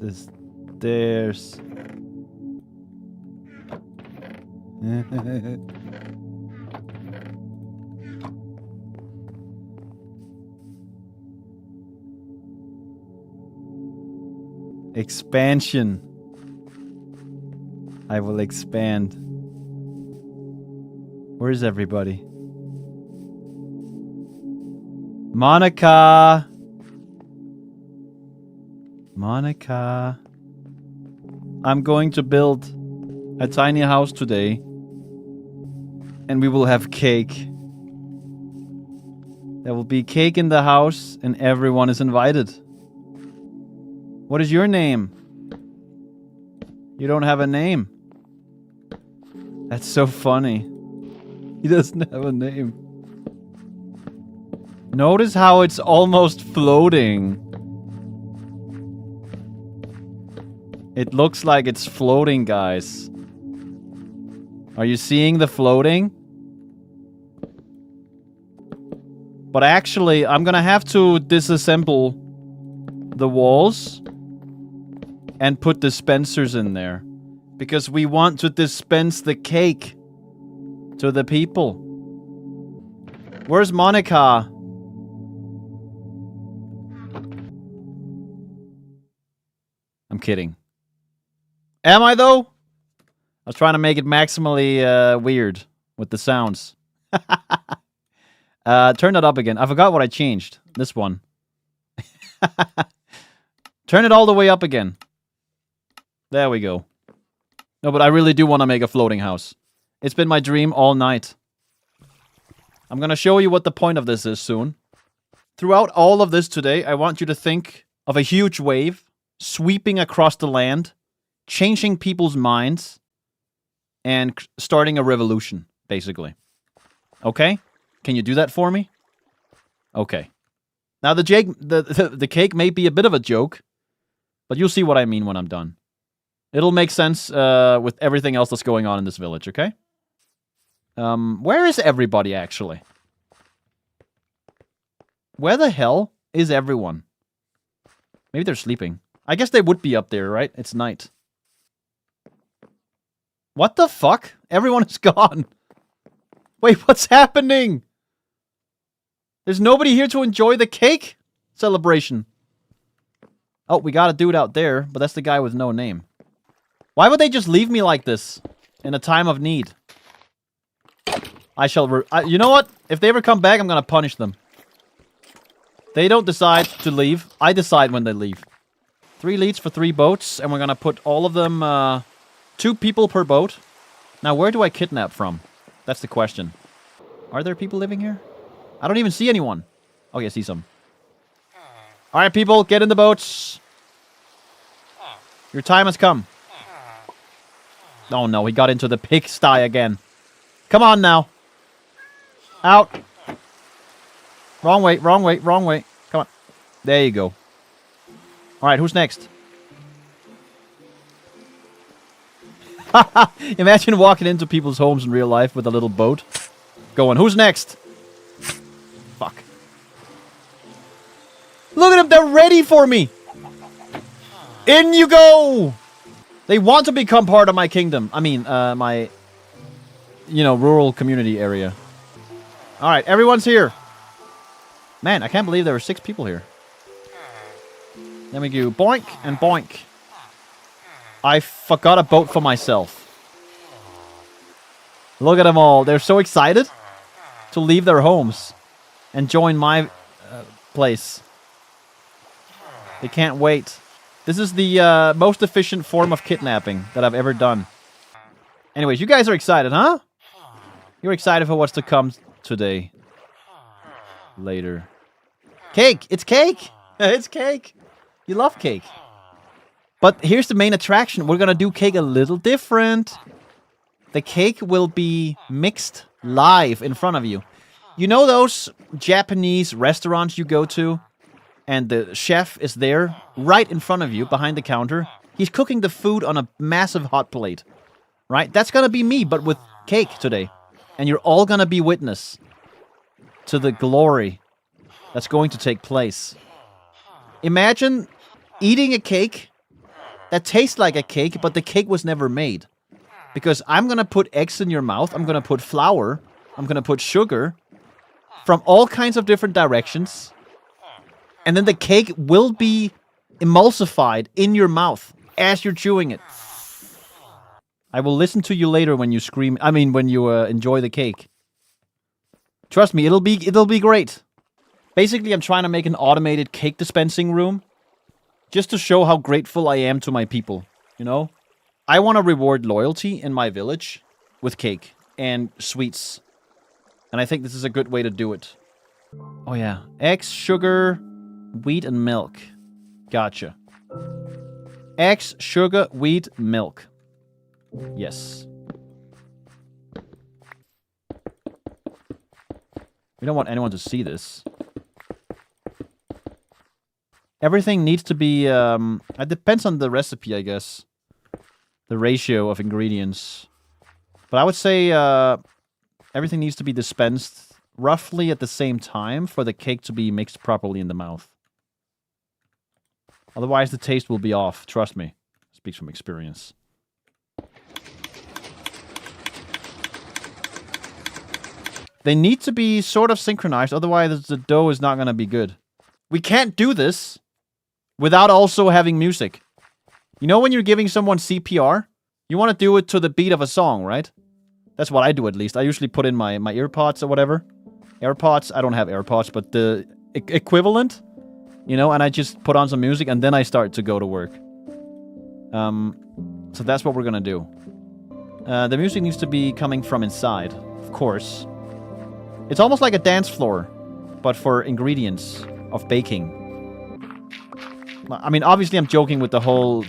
the stairs. Expansion. I will expand. Where's everybody? Monica! Monica. I'm going to build a tiny house today. And we will have cake. There will be cake in the house and everyone is invited. What is your name? You don't have a name. That's so funny. He doesn't have a name. Notice how it's almost floating. It looks like it's floating, guys. Are you seeing the floating? But actually, I'm gonna have to disassemble the walls and put dispensers in there. Because we want to dispense the cake to the people. Where's Monica? I'm kidding. Am I, though? I was trying to make it maximally weird with the sounds. Turn that up again. I forgot what I changed. This one. Turn it all the way up again. There we go. No, but I really do want to make a floating house. It's been my dream all night. I'm gonna show you what the point of this is soon. Throughout all of this today, I want you to think of a huge wave sweeping across the land, changing people's minds, and starting a revolution, basically. Okay? Can you do that for me? Okay. Now, the cake may be a bit of a joke, but you'll see what I mean when I'm done. It'll make sense with everything else that's going on in this village, okay? Where is everybody, actually? Where the hell is everyone? Maybe they're sleeping. I guess they would be up there, right? It's night. What the fuck? Everyone is gone. Wait, what's happening? There's nobody here to enjoy the cake celebration. Oh, we got a dude out there, but that's the guy with no name. Why would they just leave me like this in a time of need? I shall... you know what? If they ever come back, I'm gonna punish them. They don't decide to leave. I decide when they leave. 3 leads for 3 boats, and we're gonna put all of them... 2 people per boat. Now, where do I kidnap from? That's the question. Are there people living here? I don't even see anyone. Oh, yeah, I see some. Alright, people, get in the boats. Your time has come. Oh, no, he got into the pigsty again. Come on, now. Out. Wrong way, wrong way, wrong way. Come on. There you go. Alright, who's next? Imagine walking into people's homes in real life with a little boat. Going, who's next? Fuck. Look at them, they're ready for me! In you go! They want to become part of my kingdom. I mean, my... You know, rural community area. Alright, everyone's here. Man, I can't believe there were 6 people here. Then we go boink and boink. I forgot a boat for myself. Look at them all. They're so excited to leave their homes and join my place. They can't wait. This is the most efficient form of kidnapping that I've ever done. Anyways, you guys are excited, huh? You're excited for what's to come today. Later. Cake! It's cake! It's cake! You love cake. But here's the main attraction. We're gonna do cake a little different. The cake will be mixed live in front of you. You know those Japanese restaurants you go to? And the chef is there, right in front of you, behind the counter. He's cooking the food on a massive hot plate. Right? That's gonna be me, but with cake today. And you're all gonna be witness to the glory that's going to take place. Imagine eating a cake that tastes like a cake, but the cake was never made. Because I'm gonna put eggs in your mouth, I'm gonna put flour, I'm gonna put sugar from all kinds of different directions. And then the cake will be emulsified in your mouth as you're chewing it. I will listen to you later when you scream. I mean, when you enjoy the cake. Trust me, it'll be great. Basically, I'm trying to make an automated cake dispensing room. Just to show how grateful I am to my people. You know? I want to reward loyalty in my village with cake and sweets. And I think this is a good way to do it. Oh yeah. Eggs, sugar, wheat, and milk. Gotcha. Eggs, sugar, wheat, milk. Yes. We don't want anyone to see this. Everything needs to be, it depends on the recipe, I guess. The ratio of ingredients. But I would say, everything needs to be dispensed roughly at the same time for the cake to be mixed properly in the mouth. Otherwise, the taste will be off. Trust me. Speaks from experience. They need to be sort of synchronized, otherwise the dough is not going to be good. We can't do this without also having music. You know when you're giving someone CPR? You want to do it to the beat of a song, right? That's what I do, at least. I usually put in my earpods or whatever. AirPods? I don't have AirPods, but the equivalent. You know, and I just put on some music and then I start to go to work. So that's what we're going to do. The music needs to be coming from inside, of course. It's almost like a dance floor, but for ingredients of baking. I mean, obviously I'm joking with the whole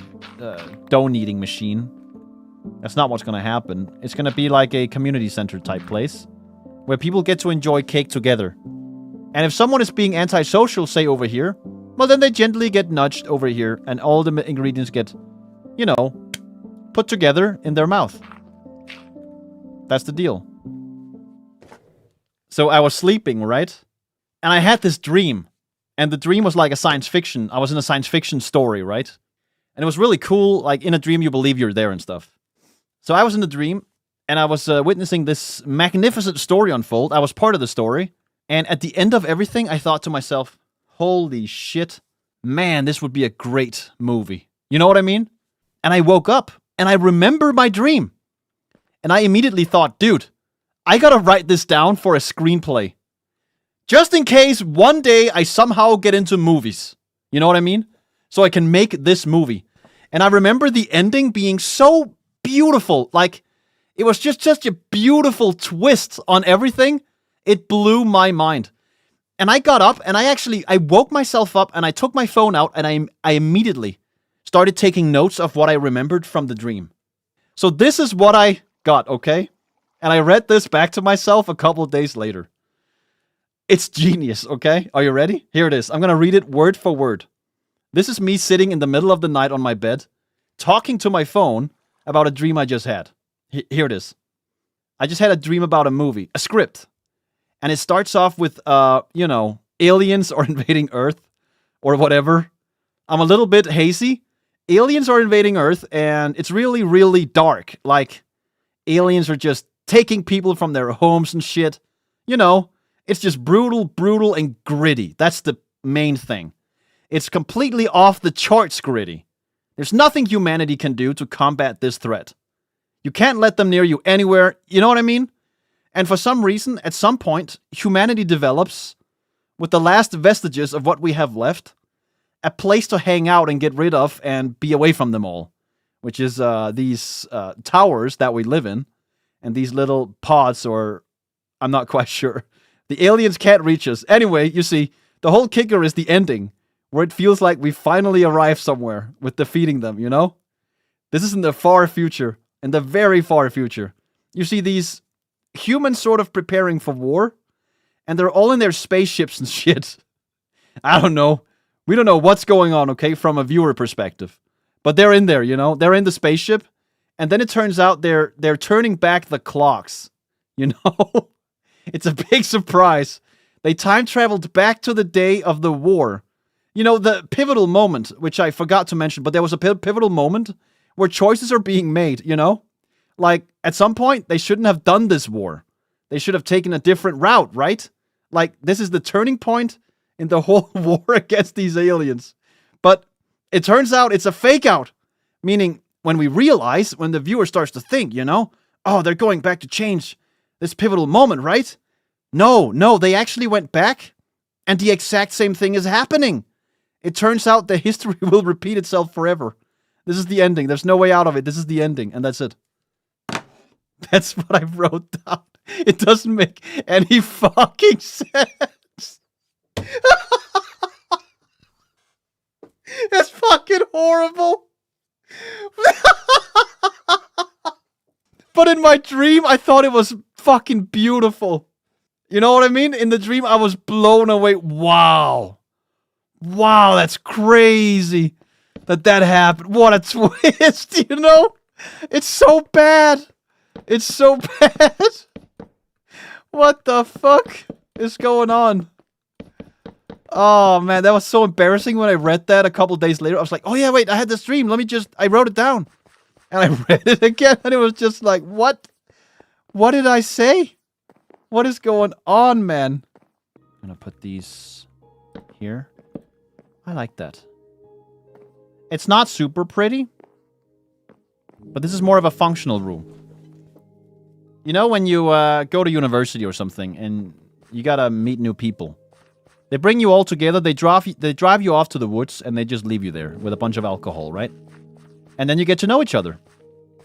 dough kneading machine. That's not what's going to happen. It's going to be like a community center type place, where people get to enjoy cake together. And if someone is being antisocial, say over here, well then they gently get nudged over here, and all the ingredients get, you know, put together in their mouth. That's the deal. So I was sleeping, right? And I had this dream. And the dream was like a science fiction. I was in a science fiction story, right? And it was really cool. Like, in a dream, you believe you're there and stuff. So I was in the dream, and I was witnessing this magnificent story unfold. I was part of the story. And at the end of everything, I thought to myself, holy shit. Man, this would be a great movie. You know what I mean? And I woke up, and I remember my dream. And I immediately thought, dude, I gotta write this down for a screenplay. Just in case one day I somehow get into movies. You know what I mean? So I can make this movie. And I remember the ending being so beautiful. Like, it was just such a beautiful twist on everything. It blew my mind. And I got up and I woke myself up and I took my phone out and I immediately started taking notes of what I remembered from the dream. So this is what I got, okay? And I read this back to myself a couple of days later. It's genius, okay? Are you ready? Here it is. I'm going to read it word for word. This is me sitting in the middle of the night on my bed, talking to my phone about a dream I just had. Here it is. I just had a dream about a movie, a script. And it starts off with, you know, aliens are invading Earth or whatever. I'm a little bit hazy. Aliens are invading Earth and it's really, really dark. Like, aliens are just taking people from their homes and shit. You know, it's just brutal, and gritty. That's the main thing. It's completely off the charts gritty. There's nothing humanity can do to combat this threat. You can't let them near you anywhere. You know what I mean? And for some reason, at some point, humanity develops, with the last vestiges of what we have left, a place to hang out and get rid of and be away from them all. Which is these towers that we live in. And these little pods, or I'm not quite sure. The aliens can't reach us. Anyway, you see, the whole kicker is the ending, where it feels like we finally arrived somewhere with defeating them, you know? This is in the far future, in the very far future. You see these humans sort of preparing for war, and they're all in their spaceships and shit. I don't know. We don't know what's going on, okay, from a viewer perspective. But they're in there, you know? They're in the spaceship. And then it turns out they're turning back the clocks. You know? It's a big surprise. They time traveled back to the day of the war. You know, the pivotal moment, which I forgot to mention, but there was a pivotal moment where choices are being made, you know? Like, at some point, they shouldn't have done this war. They should have taken a different route, right? Like, this is the turning point in the whole war against these aliens. But it turns out it's a fake out. Meaning, when we realize, when the viewer starts to think, you know, oh, they're going back to change this pivotal moment, right? No, they actually went back, and the exact same thing is happening. It turns out the history will repeat itself forever. This is the ending. There's no way out of it. This is the ending, and that's it. That's what I wrote down. It doesn't make any fucking sense. That's fucking horrible. But in my dream, I thought it was fucking beautiful. You know what I mean? In the dream, I was blown away. Wow. Wow, that's crazy that happened. What a twist, you know? It's so bad. It's so bad. What the fuck is going on? Oh, man, that was so embarrassing when I read that a couple days later. I was like, oh, yeah, wait, I had this dream. I wrote it down. And I read it again, and it was just like, what? What did I say? What is going on, man? I'm gonna put these here. I like that. It's not super pretty, but this is more of a functional room. You know when you go to university or something, and you gotta meet new people. They bring you all together, they drive you off to the woods, and they just leave you there with a bunch of alcohol, right? And then you get to know each other.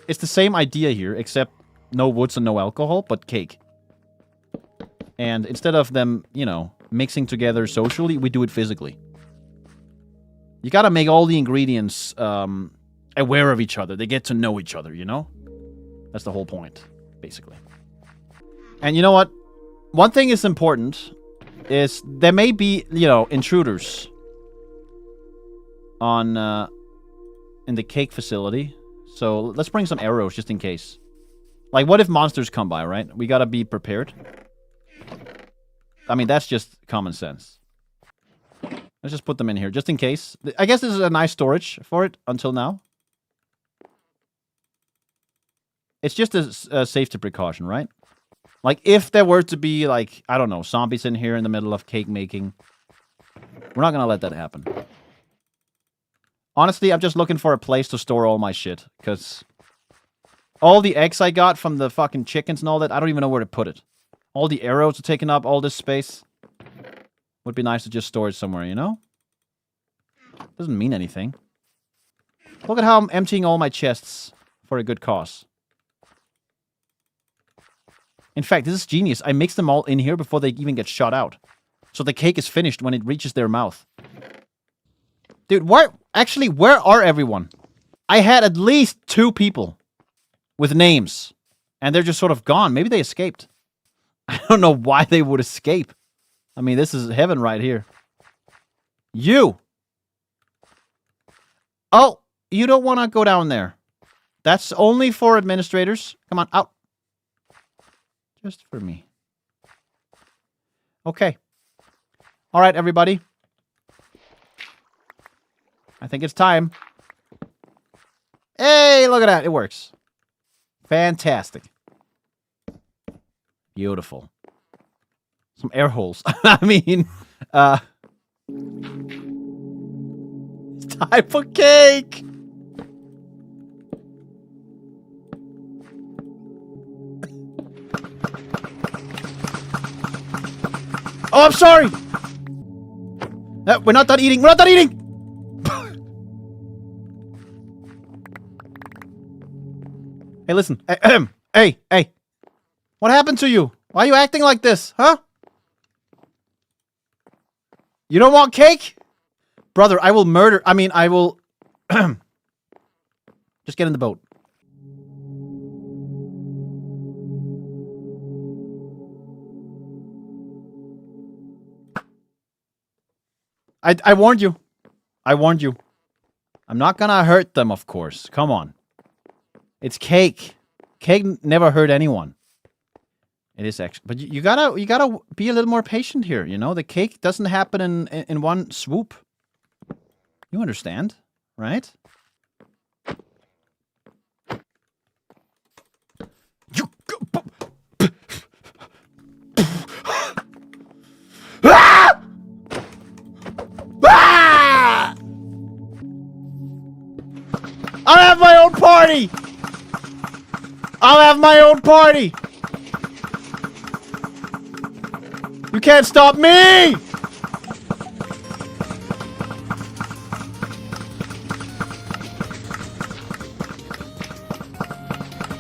It's the same idea here, except no woods and no alcohol, but cake. And instead of them, you know, mixing together socially, we do it physically. You gotta make all the ingredients aware of each other. They get to know each other, you know? That's the whole point, basically. And you know what? One thing is important is there may be, you know, intruders on in the cake facility. So let's bring some arrows just in case. Like, what if monsters come by, right? We gotta be prepared. I mean, that's just common sense. Let's just put them in here, just in case. I guess this is a nice storage for it until now. It's just a safety precaution, right? Like, if there were to be, like, I don't know, zombies in here in the middle of cake making, we're not gonna let that happen. Honestly, I'm just looking for a place to store all my shit, because all the eggs I got from the fucking chickens and all that, I don't even know where to put it. All the arrows are taking up all this space. Would be nice to just store it somewhere, you know? Doesn't mean anything. Look at how I'm emptying all my chests for a good cause. In fact, this is genius. I mix them all in here before they even get shot out. So the cake is finished when it reaches their mouth. Dude, where are everyone? I had at least 2 people with names. And they're just sort of gone. Maybe they escaped. I don't know why they would escape. I mean, this is heaven right here. You! Oh, you don't want to go down there. That's only for administrators. Come on, out. Just for me. Okay. All right, everybody. I think it's time. Hey, look at that. It works. Fantastic. Beautiful. Some air holes. I mean, it's time for cake. Oh, I'm sorry. No, we're not done eating. We're not done eating. Hey, listen. Hey. What happened to you? Why are you acting like this, huh? You don't want cake? Brother, I will murder... I will... Just get in the boat. I warned you. I warned you. I'm not gonna hurt them, of course. Come on. It's cake. Cake never hurt anyone. It is actually, but you gotta be a little more patient here. You know, the cake doesn't happen in one swoop. You understand, right? You ah! Ah! I'll have my own party! I'll have my own party! You can't stop me!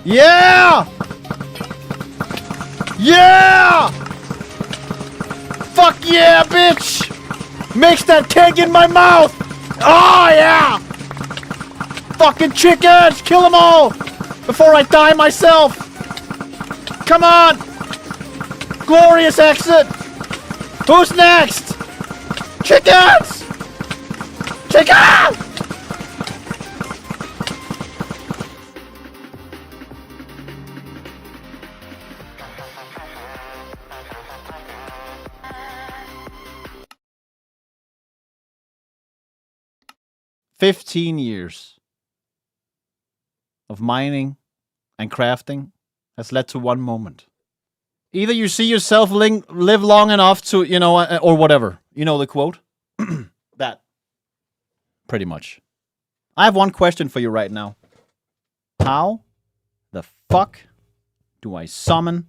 Yeah! Yeah! Fuck yeah, bitch! Mix that keg in my mouth! Oh yeah! Fucking chickens! Kill them all! Before I die myself! Come on! Glorious exit! Who's next? Chickens! Chickens! "15 years of mining and crafting has led to one moment. Either you see yourself live long enough to, you know, or whatever. You know the quote? That. Pretty much. I have one question for you right now. How the fuck do I summon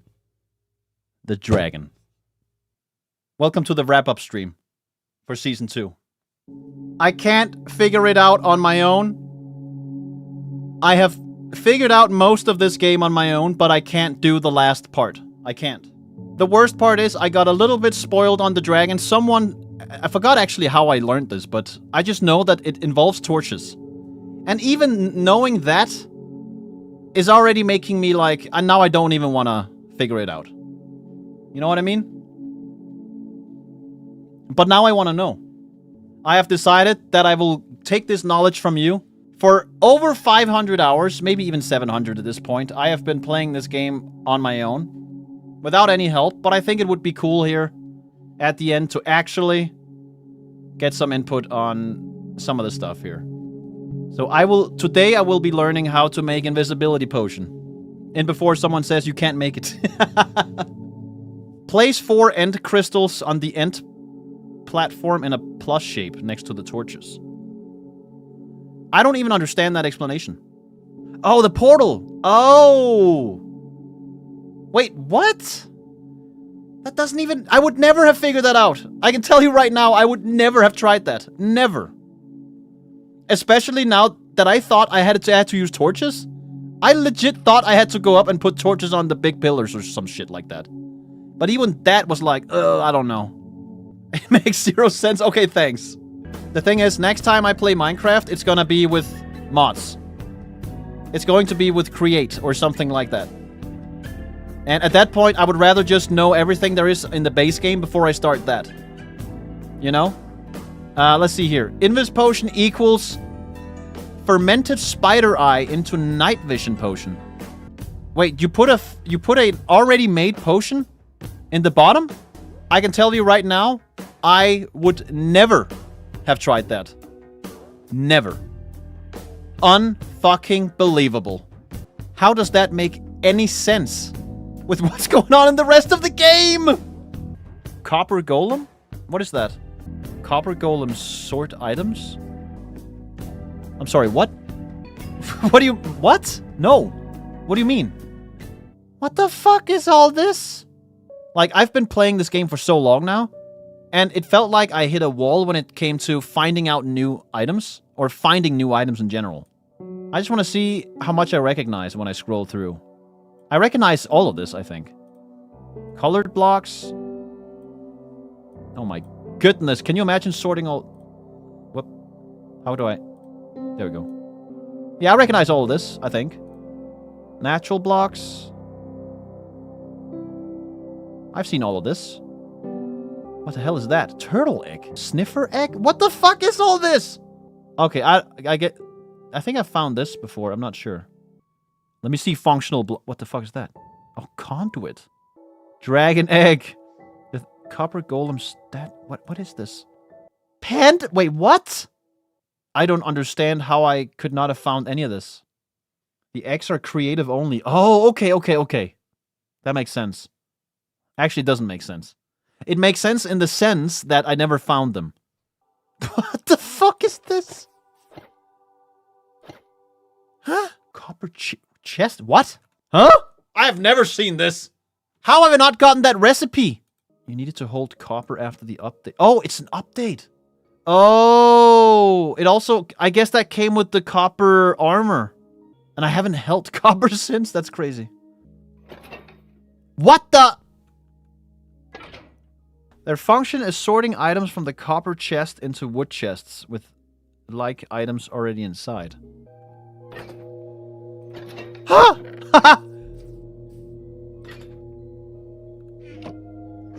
the dragon?" Welcome to the wrap-up stream for Season 2. I can't figure it out on my own. I have figured out most of this game on my own, but I can't do the last part. I can't. The worst part is I got a little bit spoiled on the dragon. I forgot actually how I learned this, but I just know that it involves torches. And even knowing that is already making me like, and now I don't even want to figure it out. You know what I mean? But now I want to know. I have decided that I will take this knowledge from you. For over 500 hours, maybe even 700 at this point, I have been playing this game on my own, without any help, but I think it would be cool here at the end to actually get some input on some of the stuff here. So today I will be learning how to make invisibility potion. And before someone says you can't make it. Place 4 end crystals on the end platform in a plus shape next to the torches. I don't even understand that explanation. Oh, the portal! Oh! Wait, what? That doesn't even... I would never have figured that out. I can tell you right now, I would never have tried that. Never. Especially now that I thought I had to use torches. I legit thought I had to go up and put torches on the big pillars or some shit like that. But even that was like, I don't know. It makes zero sense. Okay, thanks. The thing is, next time I play Minecraft, it's gonna be with mods. It's going to be with Create or something like that. And at that point, I would rather just know everything there is in the base game before I start that. You know? Let's see here. Invis potion equals fermented spider eye into night vision potion. Wait, you put a already made potion in the bottom? I can tell you right now, I would never have tried that. Never. Unfucking believable. How does that make any sense with what's going on in the rest of the game? Copper golem? What is that? Copper golem sort items? I'm sorry, what? What? No. What do you mean? What the fuck is all this? Like, I've been playing this game for so long now, and it felt like I hit a wall when it came to finding out new items, or finding new items in general. I just want to see how much I recognize when I scroll through. I recognize all of this, I think. Colored blocks. Oh my goodness, can you imagine sorting all... Whoop. How do I... There we go. Yeah, I recognize all of this, I think. Natural blocks. I've seen all of this. What the hell is that? Turtle egg? Sniffer egg? What the fuck is all this? Okay, I think I found this before. I'm not sure. Let me see functional what the fuck is that? Oh, conduit. Dragon egg. The copper golem stat. What is this? Wait, what? I don't understand how I could not have found any of this. The eggs are creative only. Oh, okay. That makes sense. Actually, it doesn't make sense. It makes sense in the sense that I never found them. What the fuck is this? Huh? Copper chest? What? Huh? I have never seen this. How have I not gotten that recipe? You needed to hold copper after the update. Oh, it's an update. Oh, it also, I guess that came with the copper armor. And I haven't held copper since? That's crazy. What the? Their function is sorting items from the copper chest into wood chests with like items already inside. Huh?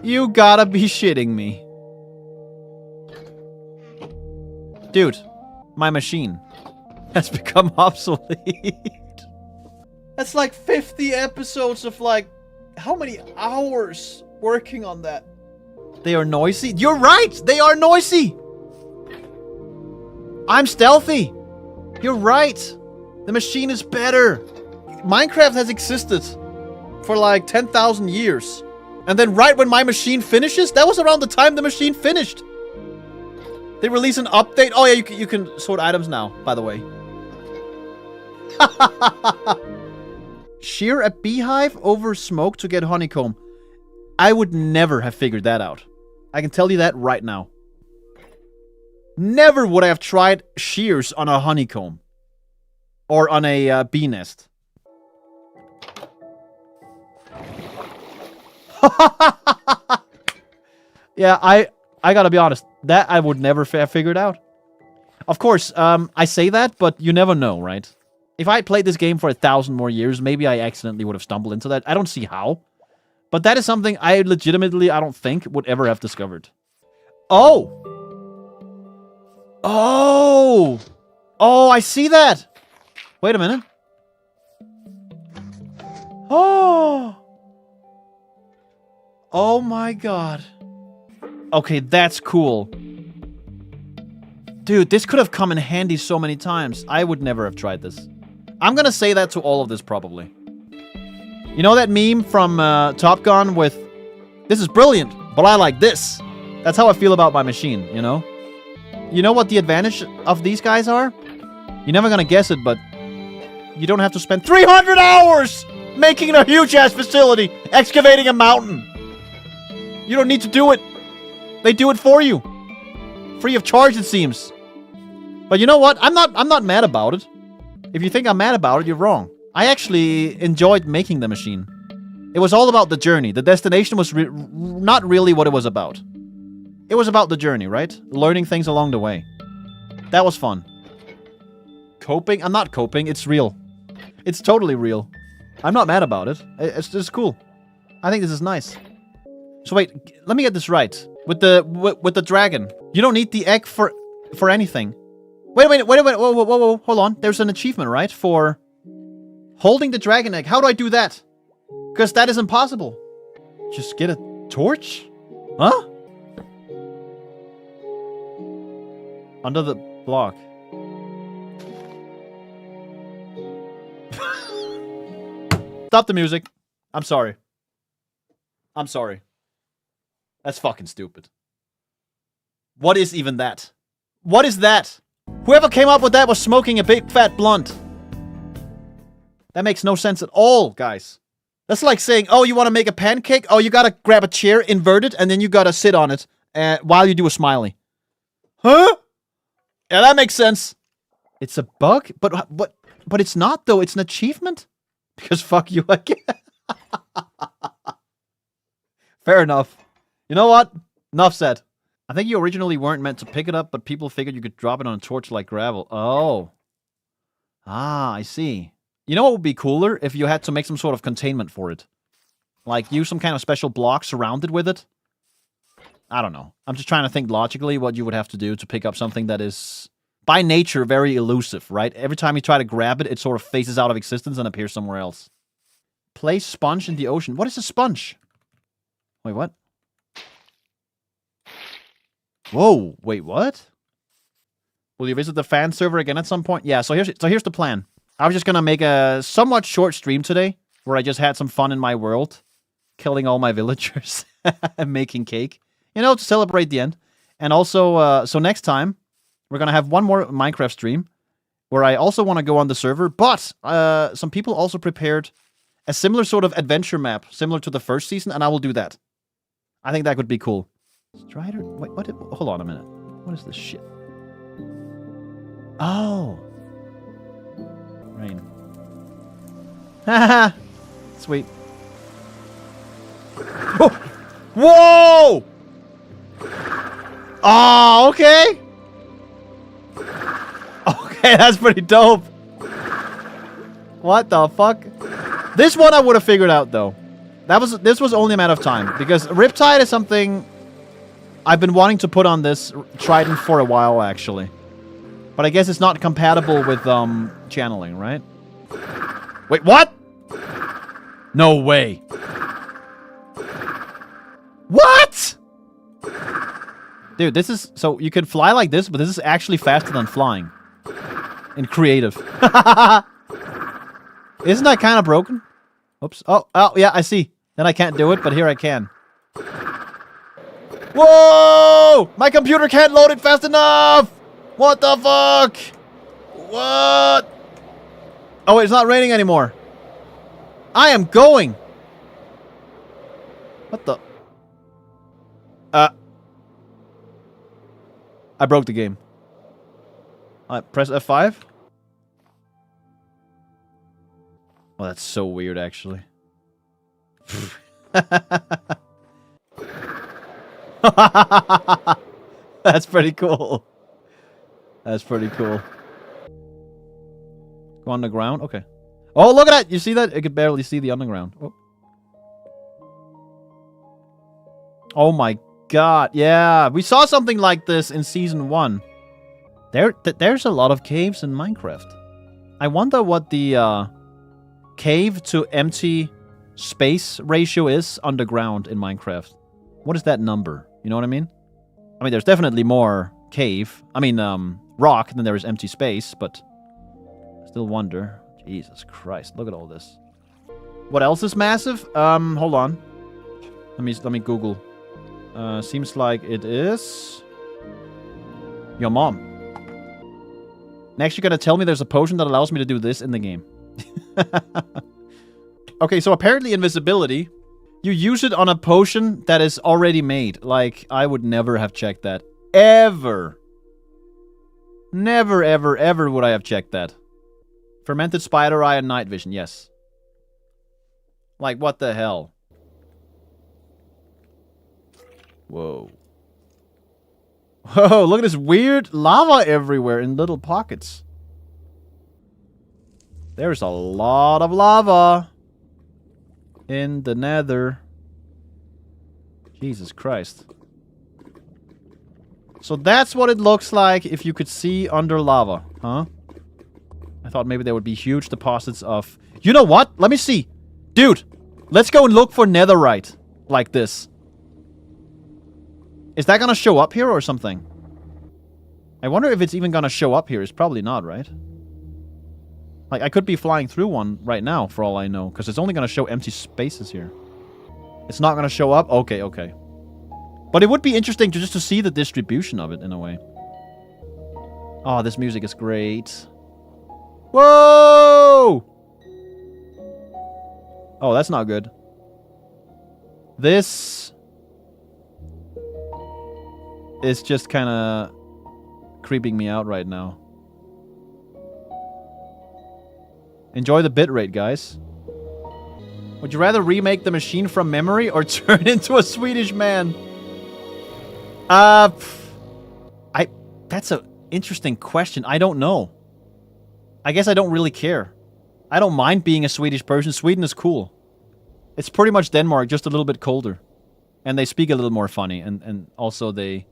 You gotta be shitting me. Dude, my machine has become obsolete. That's like 50 episodes of like, how many hours working on that? They are noisy. You're right! They are noisy! I'm stealthy! You're right! The machine is better! Minecraft has existed for like 10,000 years. And then right when my machine finishes, that was around the time the machine finished. They release an update. Oh yeah, you can sort items now, by the way. Shear a beehive over smoke to get honeycomb. I would never have figured that out. I can tell you that right now. Never would I have tried shears on a honeycomb. Or on a bee nest. Yeah, I gotta be honest. That I would never have figured out. Of course, I say that, but you never know, right? If I played this game for 1,000 more years, maybe I accidentally would have stumbled into that. I don't see how. But that is something I legitimately, I don't think, would ever have discovered. Oh! Oh! Oh, I see that! Wait a minute. Oh! Oh my god. Okay, that's cool. Dude, this could have come in handy so many times. I would never have tried this. I'm gonna say that to all of this, probably. You know that meme from Top Gun with, "This is brilliant, but I like this." That's how I feel about my machine, you know? You know what the advantage of these guys are? You're never gonna guess it, but you don't have to spend 300 hours making a huge-ass facility, excavating a mountain. You don't need to do it. They do it for you. Free of charge, it seems. But you know what? I'm not mad about it. If you think I'm mad about it, you're wrong. I actually enjoyed making the machine. It was all about the journey. The destination was not really what it was about. It was about the journey, right? Learning things along the way. That was fun. Coping? I'm not coping. It's real. It's totally real. I'm not mad about it. It's just cool. I think this is nice. So wait, let me get this right. With the dragon, you don't need the egg for anything. Wait, whoa, hold on. There's an achievement, right? For holding the dragon egg. How do I do that? Because that is impossible. Just get a torch? Huh? Under the block. Stop the music. I'm sorry. I'm sorry. That's fucking stupid. What is even that? What is that? Whoever came up with that was smoking a big fat blunt. That makes no sense at all, guys. That's like saying, oh, you want to make a pancake? Oh, you gotta grab a chair, invert it, and then you gotta sit on it while you do a smiley. Huh? Yeah, that makes sense. It's a bug? But it's not, though. It's an achievement? Because fuck you again. Fair enough. You know what? Enough said. I think you originally weren't meant to pick it up, but people figured you could drop it on a torch like gravel. Oh. Ah, I see. You know what would be cooler? If you had to make some sort of containment for it. Like, use some kind of special block surrounded with it. I don't know. I'm just trying to think logically what you would have to do to pick up something that is, by nature, very elusive, right? Every time you try to grab it, it sort of phases out of existence and appears somewhere else. Place sponge in the ocean. What is a sponge? Wait, what? Whoa, wait, what? Will you visit the fan server again at some point? Yeah, so here's the plan. I was just gonna make a somewhat short stream today, where I just had some fun in my world, killing all my villagers and making cake. You know, to celebrate the end. And also, so next time, we're gonna have one more Minecraft stream, where I also want to go on the server, but some people also prepared a similar sort of adventure map, similar to the first season, and I will do that. I think that could be cool. Strider? Wait, what? Hold on a minute. What is this shit? Oh. Rain. Haha. Sweet. Oh. Whoa! Oh, okay. Okay, that's pretty dope. What the fuck? This one I would have figured out though. This was only a matter of time because Riptide is something I've been wanting to put on this Trident for a while actually. But I guess it's not compatible with channeling, right? Wait, what? No way. What? Dude, this is... So, you can fly like this, but this is actually faster than flying. In creative. Isn't that kind of broken? Oops. Oh, yeah, I see. Then I can't do it, but here I can. Whoa! My computer can't load it fast enough! What the fuck? What? Oh, wait, it's not raining anymore. I am going. What the... I broke the game. Press F5. Well, that's so weird, actually. That's pretty cool. That's pretty cool. Go underground? Okay. Oh, look at that! You see that? I could barely see the underground. Oh, oh my god. Yeah, we saw something like this in Season 1. There's a lot of caves in Minecraft. I wonder what the cave to empty space ratio is underground in Minecraft. What is that number? You know what I mean? I mean, there's definitely more cave. I mean, rock than there is empty space, but I still wonder. Jesus Christ, look at all this. What else is massive? Hold on. Let me Google. Seems like it is your mom. Next, you're gonna tell me there's a potion that allows me to do this in the game. Okay, so apparently invisibility, you use it on a potion that is already made. Like, I would never have checked that. Ever. Never, ever, ever would I have checked that. Fermented spider eye and night vision, yes. Like, what the hell? Whoa. Whoa, look at this weird lava everywhere in little pockets. There's a lot of lava in the Nether. Jesus Christ. So that's what it looks like if you could see under lava, huh? I thought maybe there would be huge deposits of... You know what? Let me see. Dude, let's go and look for netherite like this. Is that gonna show up here or something? I wonder if it's even gonna show up here. It's probably not, right? Like, I could be flying through one right now, for all I know. Because it's only gonna show empty spaces here. It's not gonna show up? Okay, okay. But it would be interesting just to see the distribution of it, in a way. Oh, this music is great. Whoa! Oh, that's not good. This... is just kind of creeping me out right now. Enjoy the bitrate, guys. Would you rather remake the machine from memory or turn into a Swedish man? That's an interesting question. I don't know. I guess I don't really care. I don't mind being a Swedish person. Sweden is cool. It's pretty much Denmark, just a little bit colder. And they speak a little more funny. And also they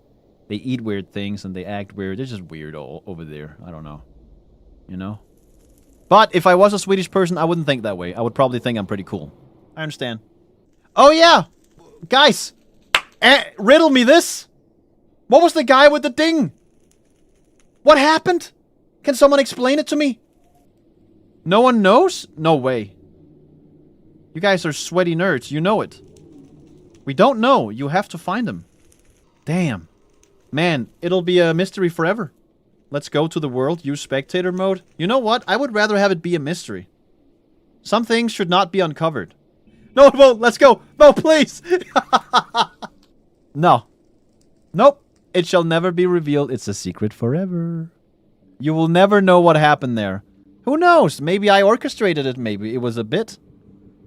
eat weird things and they act weird. They're just weird over there. I don't know. You know? But if I was a Swedish person, I wouldn't think that way. I would probably think I'm pretty cool. I understand. Oh, yeah! Guys! Riddle me this! What was the guy with the ding? What happened? Can someone explain it to me? No one knows? No way. You guys are sweaty nerds. You know it. We don't know. You have to find them. Damn. Man, it'll be a mystery forever. Let's go to the world, use spectator mode. You know what? I would rather have it be a mystery. Some things should not be uncovered. No, it won't. Let's go. No, please. No. Nope. It shall never be revealed. It's a secret forever. You will never know what happened there. Who knows? Maybe I orchestrated it. Maybe it was a bit.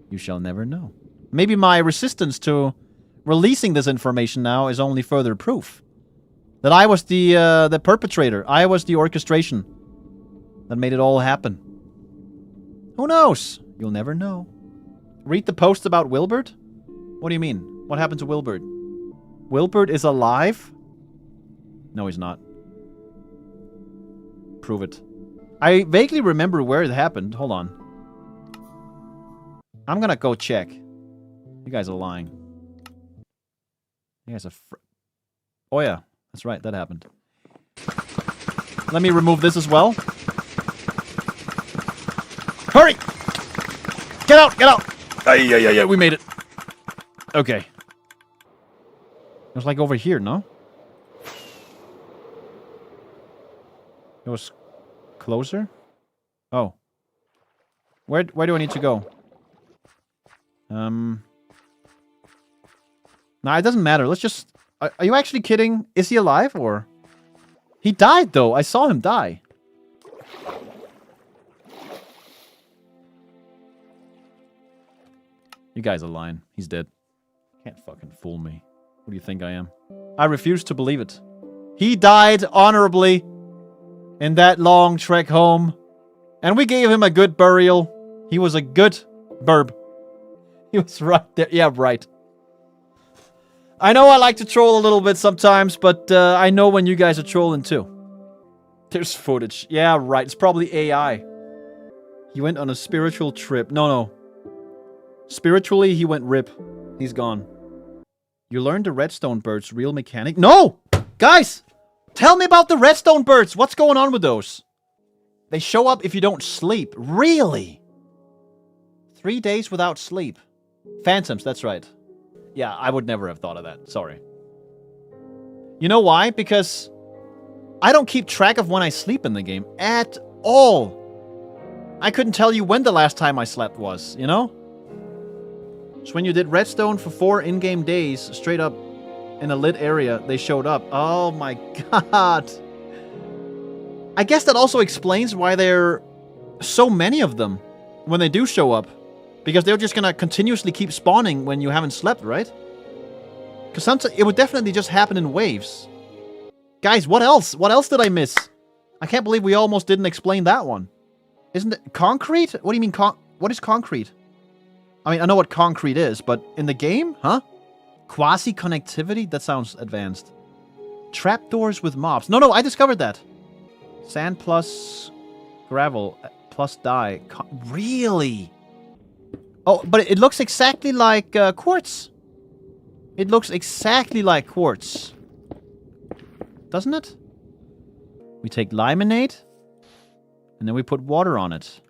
You shall never know. Maybe my resistance to releasing this information now is only further proof that I was the perpetrator. I was the orchestration that made it all happen. Who knows? You'll never know. Read the post about Wilbert? What do you mean? What happened to Wilbert? Wilbert is alive? No, he's not. Prove it. I vaguely remember where it happened. Hold on. I'm gonna go check. You guys are lying. You guys are oh yeah, that's right, that happened. Let me remove this as well. Hurry! Get out, get out! Yeah, we made it. Okay. It was like over here, no? It was closer? Oh. Where do I need to go? Nah, it doesn't matter. Let's just... Are you actually kidding? Is he alive, or... He died, though. I saw him die. You guys are lying. He's dead. Can't fucking fool me. Who do you think I am? I refuse to believe it. He died honorably in that long trek home. And we gave him a good burial. He was a good burb. He was right there. Yeah, right. I know I like to troll a little bit sometimes, but I know when you guys are trolling too. There's footage. Yeah, right. It's probably AI. He went on a spiritual trip. No. Spiritually, he went rip. He's gone. You learned the redstone bird's real mechanic? No! Guys! Tell me about the redstone birds! What's going on with those? They show up if you don't sleep. Really? 3 days without sleep. Phantoms, that's right. Yeah, I would never have thought of that. Sorry. You know why? Because I don't keep track of when I sleep in the game at all. I couldn't tell you when the last time I slept was, you know? So when you did redstone for 4 in-game days, straight up in a lit area, they showed up. Oh my god. I guess that also explains why there are so many of them when they do show up. Because they're just gonna continuously keep spawning when you haven't slept, right? Because sometimes it would definitely just happen in waves. Guys, what else? What else did I miss? I can't believe we almost didn't explain that one. Isn't it concrete? What do you mean what is concrete? I mean, I know what concrete is, but in the game? Huh? Quasi-connectivity? That sounds advanced. Trapdoors with mobs. No, I discovered that. Sand plus gravel plus dye. Really? Oh, but it looks exactly like quartz. It looks exactly like quartz. Doesn't it? We take limonade, and then we put water on it.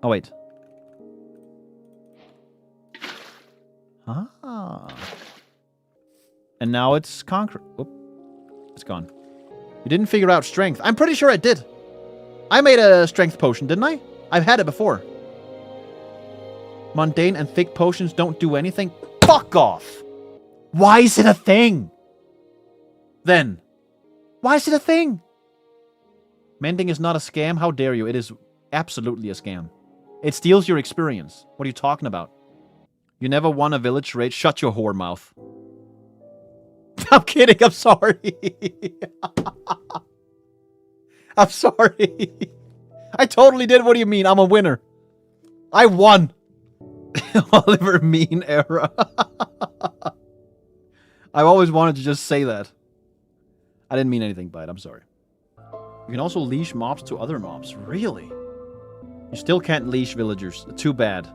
Oh, wait. Ah. And now it's concrete. Oop. It's gone. You didn't figure out strength. I'm pretty sure I did. I made a strength potion, didn't I? I've had it before. Mundane and thick potions don't do anything. Fuck off! Why is it a thing? Then. Why is it a thing? Mending is not a scam? How dare you? It is absolutely a scam. It steals your experience. What are you talking about? You never won a village raid? Shut your whore mouth. I'm kidding, I'm sorry. I'm sorry. I totally did. What do you mean? I'm a winner. I won. Oliver Mean era. I've always wanted to just say that. I didn't mean anything by it. I'm sorry. You can also leash mobs to other mobs. Really? You still can't leash villagers. Too bad.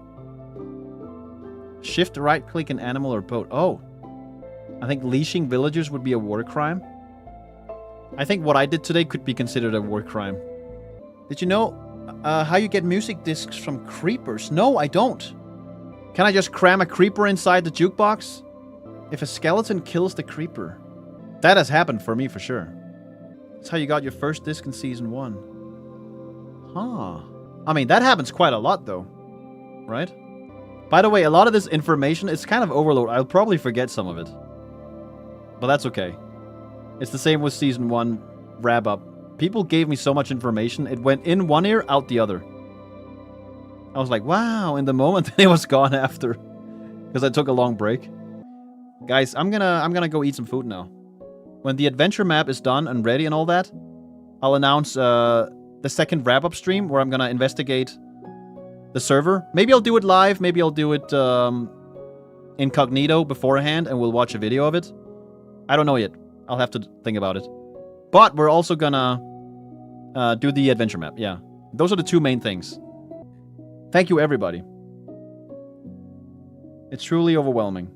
Shift right click an animal or boat. Oh. I think leashing villagers would be a war crime. I think what I did today could be considered a war crime. Did you know how you get music discs from creepers? No, I don't. Can I just cram a creeper inside the jukebox? If a skeleton kills the creeper. That has happened for me for sure. That's how you got your first disc in Season 1. Huh. I mean, that happens quite a lot though. Right? By the way, a lot of this information is kind of overload. I'll probably forget some of it. But that's okay. It's the same with Season 1 wrap-up. People gave me so much information, it went in one ear, out the other. I was like, wow, in the moment, it was gone after. Because I took a long break. Guys, I'm gonna go eat some food now. When the adventure map is done and ready and all that, I'll announce the second wrap-up stream where I'm gonna investigate the server. Maybe I'll do it live, maybe I'll do it incognito beforehand and we'll watch a video of it. I don't know yet. I'll have to think about it. But we're also gonna do the adventure map, yeah. Those are the two main things. Thank you, everybody. It's truly overwhelming.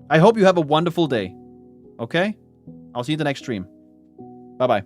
I hope you have a wonderful day. Okay? I'll see you in the next stream. Bye-bye.